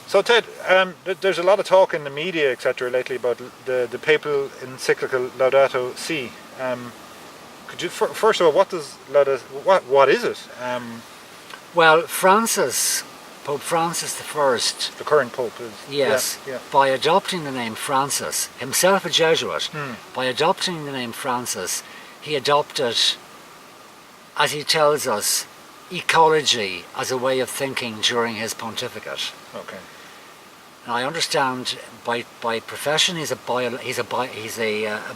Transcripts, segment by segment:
So Ted, there's a lot of talk in the media, etc., lately about the papal encyclical Laudato Si. Could you first of all, what is it? Well, Pope Francis I, The current pope is. yes, by adopting the name Francis, himself a Jesuit, by adopting the name Francis, he adopted, as he tells us, ecology as a way of thinking during his pontificate. Okay. And I understand by profession he's a biochemist.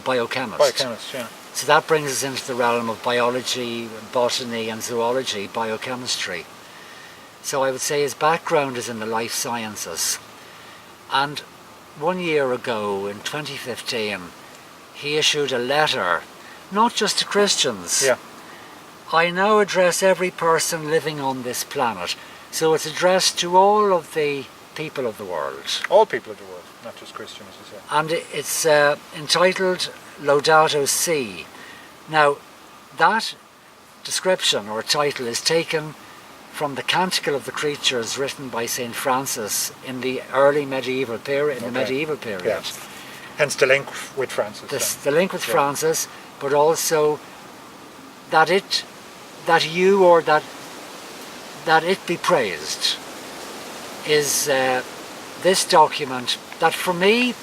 Biochemist, yeah. So that brings us into the realm of biology, botany and zoology, biochemistry. So I would say his background is in the life sciences. And 1 year ago, in 2015, he issued a letter, not just to Christians. Yeah. I now address every person living on this planet. So it's addressed to all of the people of the world. All people of the world, not just Christians, as you say. And it's entitled Laudato Si. Now, that description or title is taken from the Canticle of the Creatures written by St. Francis in the early medieval period, Yeah. Hence the link with Francis. The link with Francis, but also that it be praised is this document that for me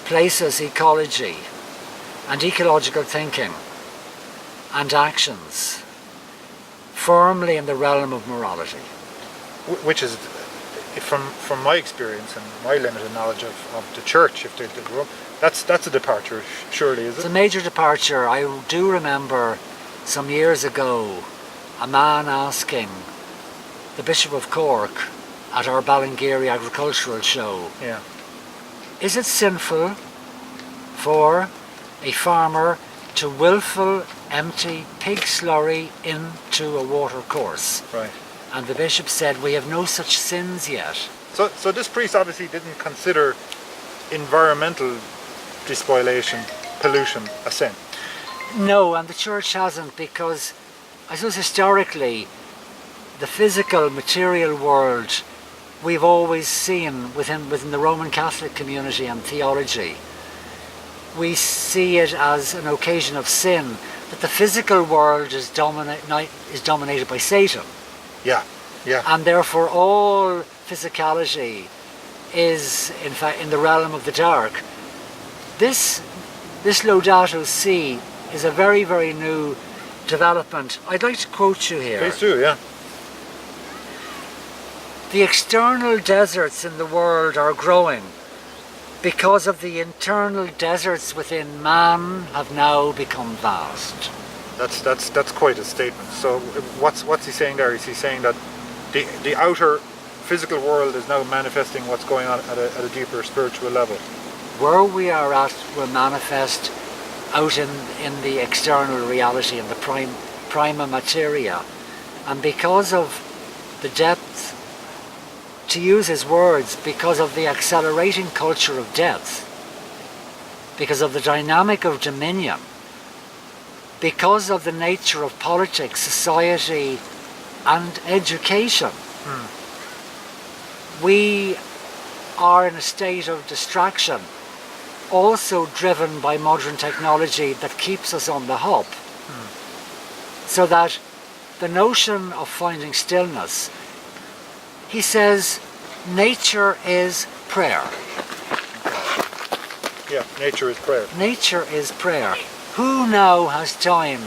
places ecology and ecological thinking and actions firmly in the realm of morality. Which is, from my experience and my limited knowledge of the church, if they grew up, that's a departure, surely, is it? It's a major departure. I do remember some years ago a man asking the Bishop of Cork at our Ballingeary agricultural show, is it sinful for a farmer to willful empty pig slurry into a water course? Right. And the bishop said, we have no such sins yet. So this priest obviously didn't consider environmental despoilation, pollution, a sin. No, and the church hasn't, because I suppose historically the physical, material world we've always seen within the Roman Catholic community and theology. We see it as an occasion of sin, that the physical world is dominated by Satan. Yeah, yeah. And therefore all physicality is in fact in the realm of the dark. This Laudato Si is a very, very new development. I'd like to quote you here. Please do, yeah. The external deserts in the world are growing because of the internal deserts within man have now become vast. That's quite a statement. So what's he saying there? Is he saying that the outer physical world is now manifesting what's going on at a deeper spiritual level? Where we are at will manifest out in the external reality, in the prima materia. And because of the depth, to use his words, because of the accelerating culture of death, because of the dynamic of dominion, because of the nature of politics, society and education, we are in a state of distraction, also driven by modern technology that keeps us on the hop. So that the notion of finding stillness, he says, nature is prayer. Yeah, nature is prayer. Nature is prayer. Who now has time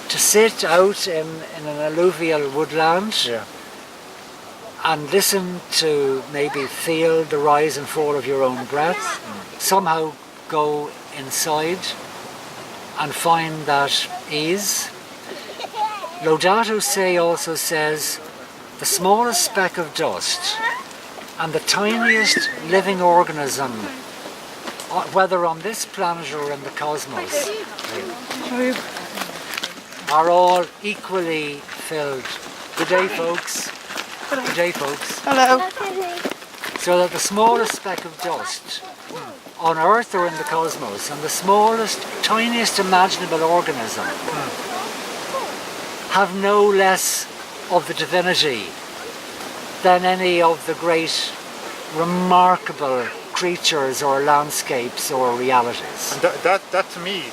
to sit out in an alluvial woodland and listen to, maybe feel the rise and fall of your own breath, somehow go inside and find that ease? Laudato Si also says, the smallest speck of dust and the tiniest living organism, whether on this planet or in the cosmos, are all equally filled. Good day, folks. Good day, folks. Hello. So that the smallest speck of dust on Earth or in the cosmos, and the smallest, tiniest imaginable organism have no less of the divinity than any of the great remarkable creatures or landscapes or realities. And that to me,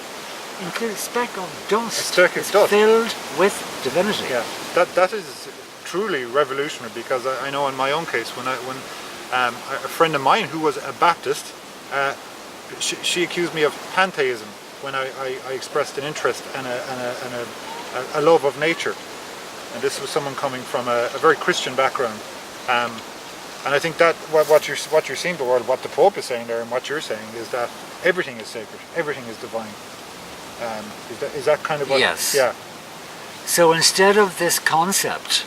Including a speck of dust, a speck of is dust. filled with divinity. yeah, that is truly revolutionary, because I know in my own case, when a friend of mine who was a Baptist, she accused me of pantheism when I expressed an interest and a love of nature, and this was someone coming from a very Christian background, and I think that what you're seeing, but what the Pope is saying there and what you're saying is that everything is sacred, everything is divine. Is that kind of what? Yes. Yeah. So instead of this concept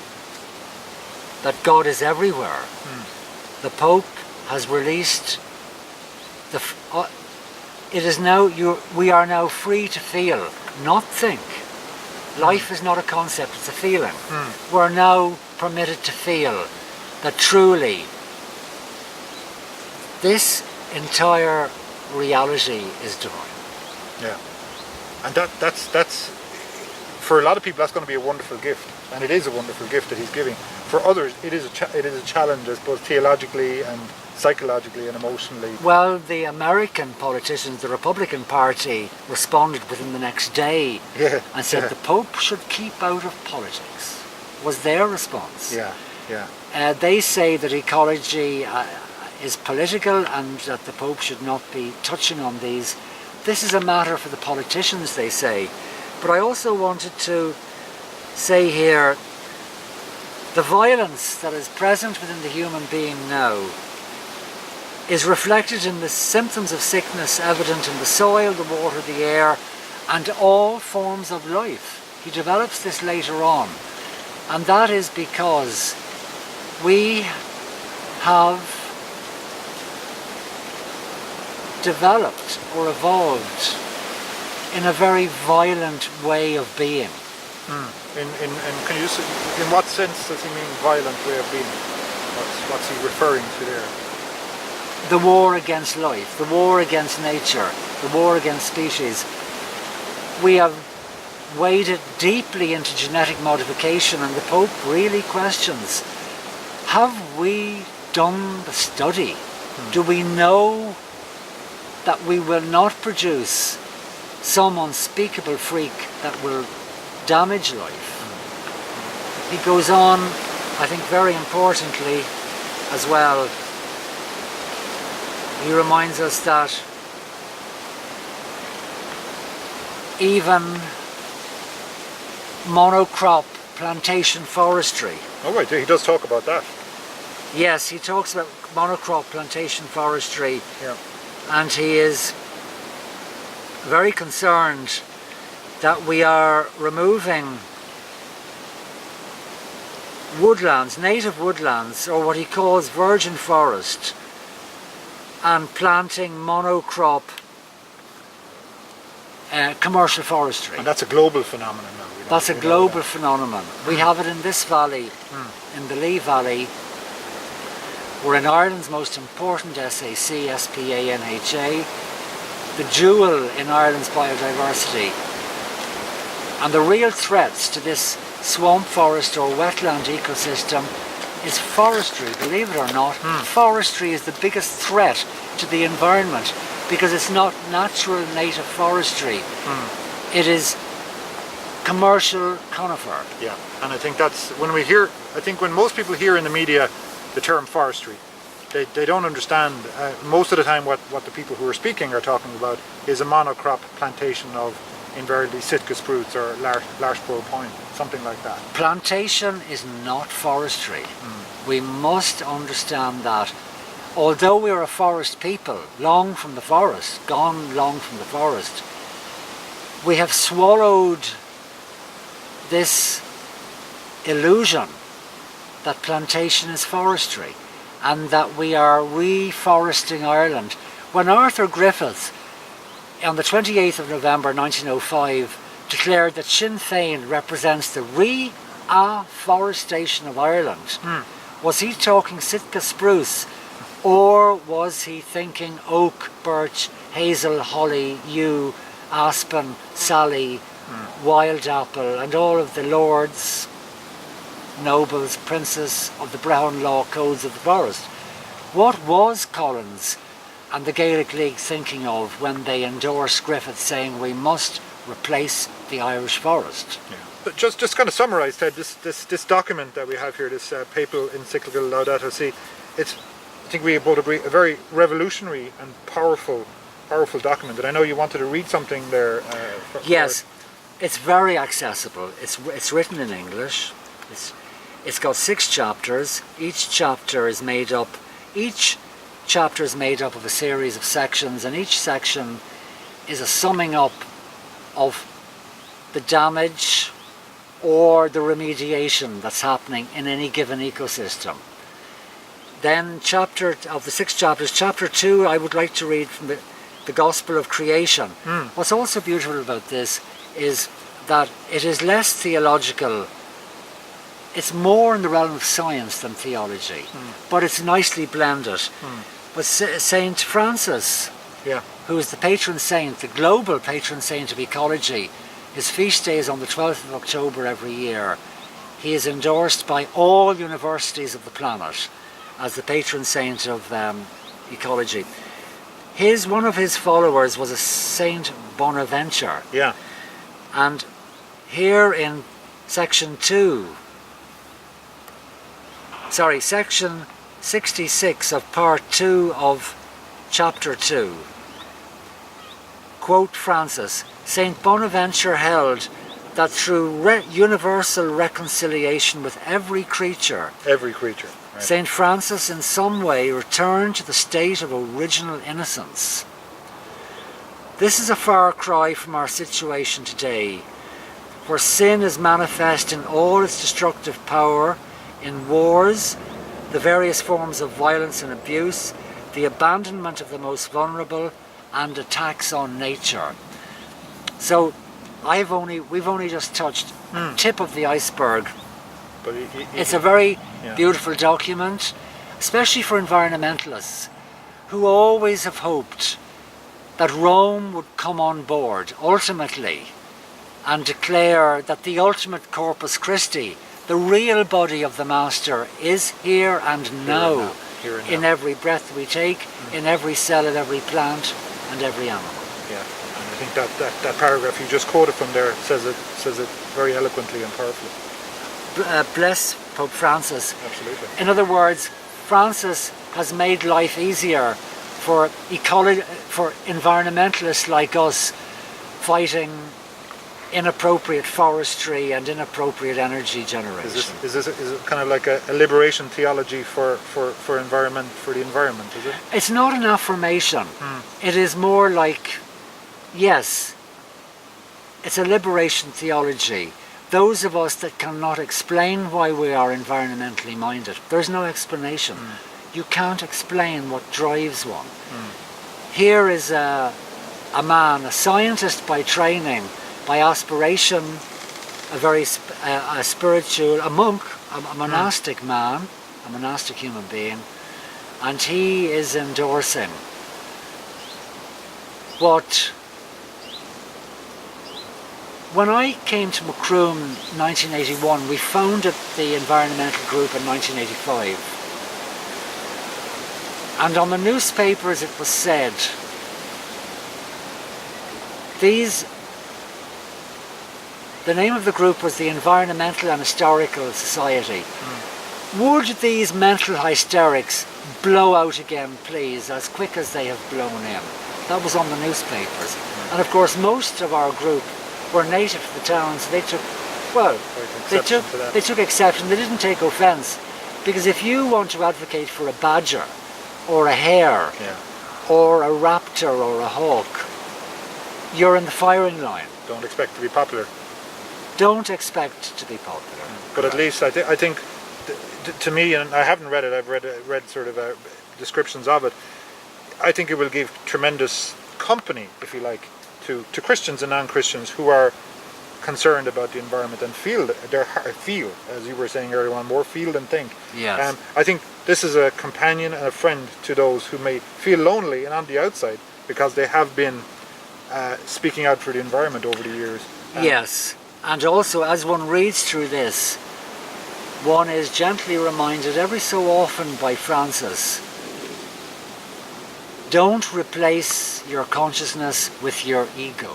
that God is everywhere, the Pope has released it is now we are now free to feel, not think. Life is not a concept, it's a feeling. We're now permitted to feel that truly this entire reality is divine. Yeah. And that's for a lot of people, that's going to be a wonderful gift, and it is a wonderful gift that he's giving. For others, it is a challenge, I suppose, theologically and psychologically and emotionally. Well, the American politicians, the Republican Party, responded within the next day and said the Pope should keep out of politics, was their response. They say that ecology is political and that the Pope should not be touching on these. This is a matter for the politicians, they say. But I also wanted to say here, the violence that is present within the human being now is reflected in the symptoms of sickness evident in the soil, the water, the air, and all forms of life. He develops this later on, and that is because we have developed or evolved in a very violent way of being. Can you just, in what sense does he mean violent way of being? What's he referring to there? The war against life, the war against nature, the war against species. We have waded deeply into genetic modification, and the Pope really questions, have we done the study? Do we know that we will not produce some unspeakable freak that will damage life? He goes on, I think very importantly as well, he reminds us that even monocrop plantation forestry. Oh right, he does talk about that. Yes, he talks about monocrop plantation forestry, Yeah. and he is very concerned that we are removing woodlands, native woodlands, or what he calls virgin forest, and planting monocrop commercial forestry. And that's a global phenomenon now. That's a global phenomenon. We have it in this valley, in the Lee Valley. We're in Ireland's most important SAC, SPANHA, the jewel in Ireland's biodiversity. And the real threats to this swamp forest or wetland ecosystem is forestry, believe it or not. Forestry is the biggest threat to the environment because it's not natural native forestry. It is commercial conifer. Yeah, and I think that's when we hear, I think when most people hear in the media the term forestry, they don't understand most of the time what the people who are speaking are talking about is a monocrop plantation of invariably Sitka spruce or larchborough pine, something like that. Plantation is not forestry. We must understand that. Although we're a forest people, long from the forest, gone long from the forest, we have swallowed this illusion that plantation is forestry and that we are reforesting Ireland. When Arthur Griffith, on the 28th of November 1905, declared that Sinn Féin represents the re-afforestation of Ireland, was he talking Sitka spruce, or was he thinking oak, birch, hazel, holly, yew, aspen, sally, wild apple, and all of the lords, nobles, princes of the Brown Law codes of the forest? What was Collins and the Gaelic League thinking of when they endorsed Griffith saying we must replace the Irish forest? Yeah. But just kind of summarise, Ted, this document that we have here, this papal encyclical Laudato Si, it's, I think we both agree, a very revolutionary and powerful document. And I know you wanted to read something there. Yes, it's very accessible. It's written in English. It's got 6 chapters. Each chapter is made up of a series of sections, and each section is a summing up of the damage or the remediation that's happening in any given ecosystem. Then of the 6 chapters, chapter 2 I would like to read from the Gospel of Creation. What's also beautiful about this is that it is less theological. It's more in the realm of science than theology, but it's nicely blended. But Saint Francis, who is the patron saint, the global patron saint of ecology, his feast day is on the 12th of October every year. He is endorsed by all universities of the planet as the patron saint of ecology. One of his followers was a Saint Bonaventure. Yeah. And here in section 66 of part 2 of chapter 2, quote Francis, Saint Bonaventure held that through universal reconciliation with every creature, right. Saint Francis in some way returned to the state of original innocence. This is a far cry from our situation today, where sin is manifest in all its destructive power, in wars, the various forms of violence and abuse, the abandonment of the most vulnerable, and attacks on nature. So we've only just touched the tip of the iceberg. But it's a very beautiful document, especially for environmentalists who always have hoped that Rome would come on board ultimately and declare that the ultimate Corpus Christi, the real body of the Master, is here and now, in every breath we take, in every cell of every plant and every animal. Yeah, and I think that paragraph you just quoted from there says it very eloquently and powerfully. Bless Pope Francis. Absolutely. In other words, Francis has made life easier for environmentalists like us fighting inappropriate forestry and inappropriate energy generation. Is it kind of like a liberation theology for the environment, is it? It's not an affirmation. It is more like, yes, it's a liberation theology. Those of us that cannot explain why we are environmentally minded, there's no explanation. You can't explain what drives one. Here is a man, a scientist by training, by aspiration, a spiritual, a monk, a monastic man, a monastic human being, and he is endorsing what... When I came to Macroom in 1981, we founded the environmental group in 1985. And on the newspapers it was said, the name of the group was the Environmental and Historical Society. Would these mental hysterics blow out again, please, as quick as they have blown in? That was on the newspapers. And of course most of our group were native to the town, so they took exception. They didn't take offence, because if you want to advocate for a badger or a hare or a raptor or a hawk, you're in the firing line. Don't expect to be popular. Don't expect to be popular. But at least I think to me, and I haven't read it, I've read sort of descriptions of it, I think it will give tremendous company, if you like, to Christians and non-Christians who are concerned about the environment and feel, as you were saying earlier on, more feel than think. Yes. I think this is a companion and a friend to those who may feel lonely and on the outside because they have been speaking out for the environment over the years. Yes, and also as one reads through this, one is gently reminded every so often by Francis don't replace your consciousness with your ego.